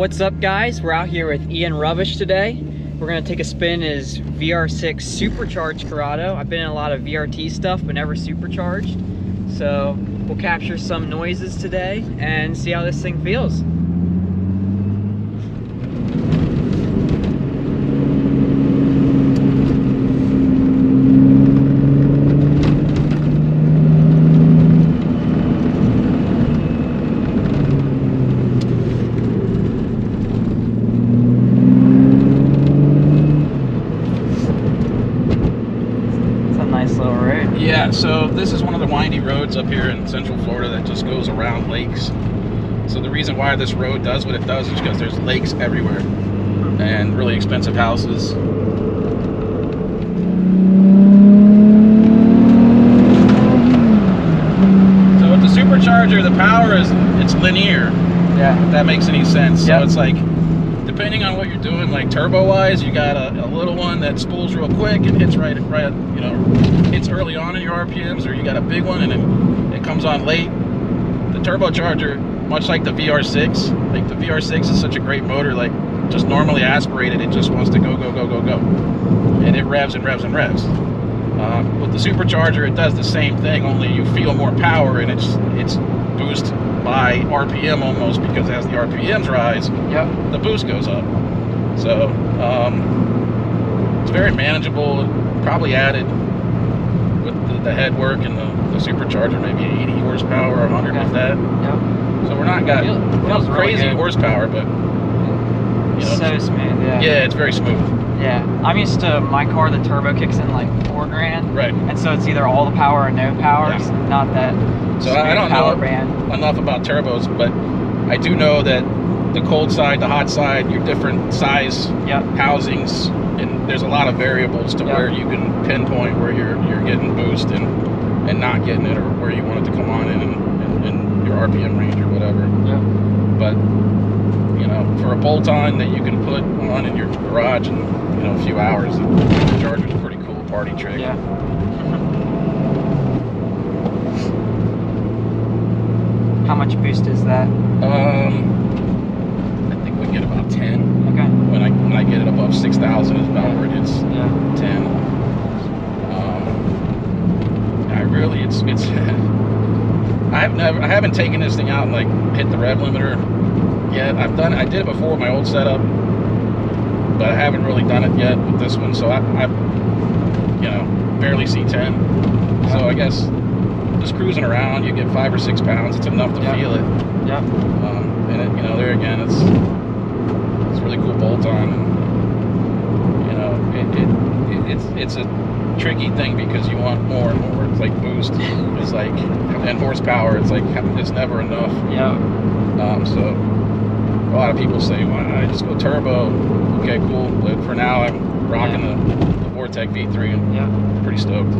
What's up, guys? We're out here with Ian Rubbish today. We're gonna take a spin in his VR6 Supercharged Corrado. I've been in a lot of VRT stuff, but never supercharged. So we'll capture some noises today and see how this thing feels. Yeah, so this is one of the windy roads up here in Central Florida that just goes around lakes. So the reason why this road does what it does is because there's lakes everywhere and really expensive houses. So with the supercharger, the power it's linear. Yeah. If that makes any sense. So yep. It's like, depending on what you're doing, like turbo-wise, you got a little one that spools real quick and hits right, you know, hits early on in your RPMs, or you got a big one and then it comes on late. The turbocharger, much like the VR6, like the VR6 is such a great motor, like just normally aspirated, it just wants to go, go, go, go, go. And it revs and revs and revs. With the supercharger, it does the same thing, only you feel more power and it's boost by RPM almost, because as the RPMs rise, yep, the boost goes up. So it's very manageable. Probably added with the head work and the supercharger maybe 80 horsepower or 100 okay. with that. Yep. So we're not crazy really horsepower, but you know, so smooth. Yeah. Yeah, it's very smooth. Yeah, I'm used to my car. The turbo kicks in like $4 grand. Right. And so it's either all the power or no power. Yeah. So not that. So I don't know band. enough about turbos, but I do know that the cold side, the hot side, your different size yep. housings, and there's a lot of variables to yep. where you can pinpoint where you're getting boost and not getting it, or where you want it to come on in your RPM range or whatever. Yep. But you know, for a bolt-on that you can put on in your garage in, you know, a few hours, the charger's a pretty cool party trick. Yeah. How much boost is that? I think we get about 10. Okay. When I get it above 6,000 is about where it is. Yeah. 10. I really it's I haven't taken this thing out and like hit the rev limiter yet. I did it before with my old setup, but I haven't really done it yet with this one. So I you know, barely see 10. Yeah. So I guess just cruising around, you get 5 or 6 pounds. It's enough to yep. feel it. Yeah. And it, you know, there again, it's really cool bolt-on, and you know, it's a tricky thing because you want more and more. It's like boost, it's like, and horsepower. It's like it's never enough. Yeah. So a lot of people say, "Why not just go turbo?" Okay, cool. But for now, I'm rocking the Vortec V3, and yeah, pretty stoked.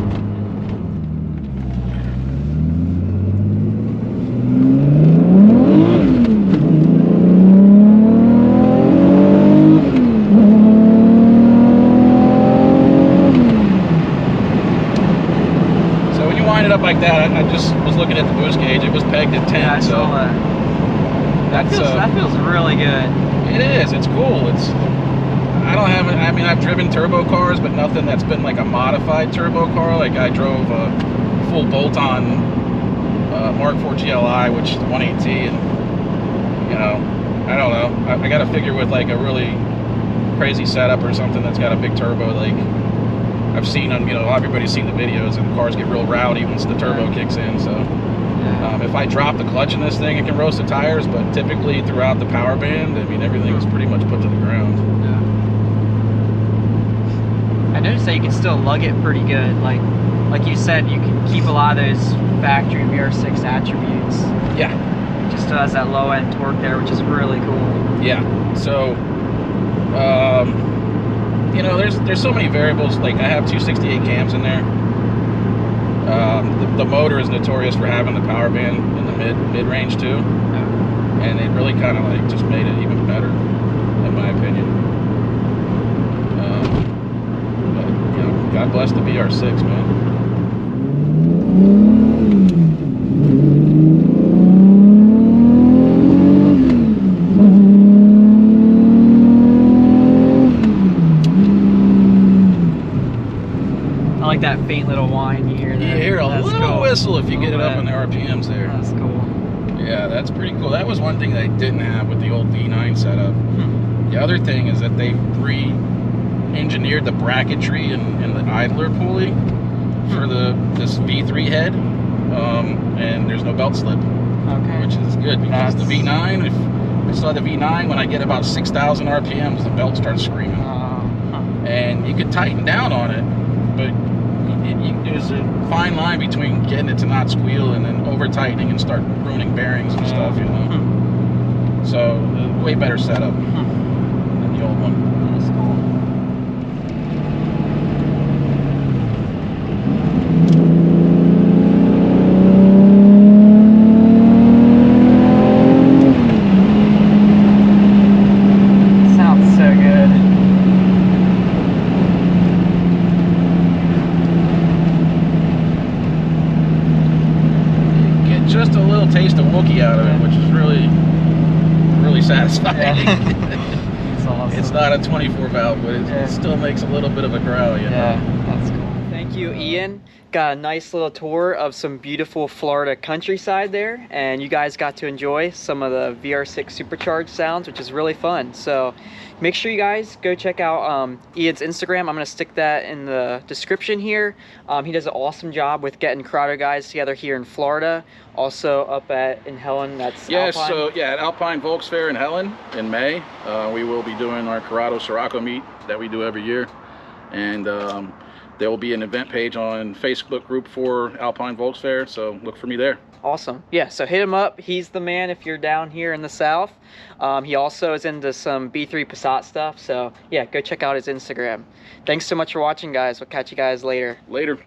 Up like that, I just was looking at the boost gauge. It was pegged at 10. Yeah, I saw that. That feels really good. It is. It's cool. I mean, I've driven turbo cars, but nothing that's been like a modified turbo car. Like I drove a full bolt-on Mark IV GLI, which is 180, and you know, I don't know. I got to figure with like a really crazy setup or something that's got a big turbo, like. I've seen them, you know, everybody's seen the videos, and the cars get real rowdy once the turbo kicks in. So if I drop the clutch in this thing, it can roast the tires, but typically throughout the power band, I mean, everything's pretty much put to the ground. Yeah. I noticed that you can still lug it pretty good. Like you said, you can keep a lot of those factory VR6 attributes. Yeah. It just has that low end torque there, which is really cool. Yeah. So, you know, there's so many variables. Like I have 268 cams in there. The motor is notorious for having the power band in the mid range too, and it really kind of like just made it even better, in my opinion. But you know, God bless the VR6, man. like that faint little whine you hear You there. hear a That's little cool. whistle if you get it up bit. in the RPMs there. That's cool. Yeah, that's pretty cool. That was one thing they didn't have with the old V9 setup. The other thing is that they re-engineered the bracketry and the idler pulley for this V3 head, and there's no belt slip, which is good because the V9, if I saw the V9, when I get about 6,000 RPMs, the belt starts screaming. And you could tighten down on it, but there's a fine line between getting it to not squeal and then over tightening and start ruining bearings and stuff, you know. So way better setup than the old one. That's cool. Sounds so good. Just a little taste of Wookie out of it, which is really satisfying. That's awesome. It's not a 24 valve, but it still makes a little bit of a growl, you know? Yeah, that's cool. Thank you, Ian. Got a nice little tour of some beautiful Florida countryside there, and you guys got to enjoy some of the VR6 Supercharged sounds, which is really fun. So make sure you guys go check out Ian's Instagram. I'm going to stick that in the description here. He does an awesome job with getting Corrado guys together here in Florida. Also up in Helen, that's Alpine. So yeah, at Alpine Volks Fair in Helen in May, we will be doing our Corrado Sirocco meet that we do every year. And there will be an event page on Facebook group for Alpine Volks Fair, so look for me there. Awesome. Yeah, so hit him up. He's the man if you're down here in the South. He also is into some B3 Passat stuff, so yeah, go check out his Instagram. Thanks so much for watching, guys. We'll catch you guys later. Later.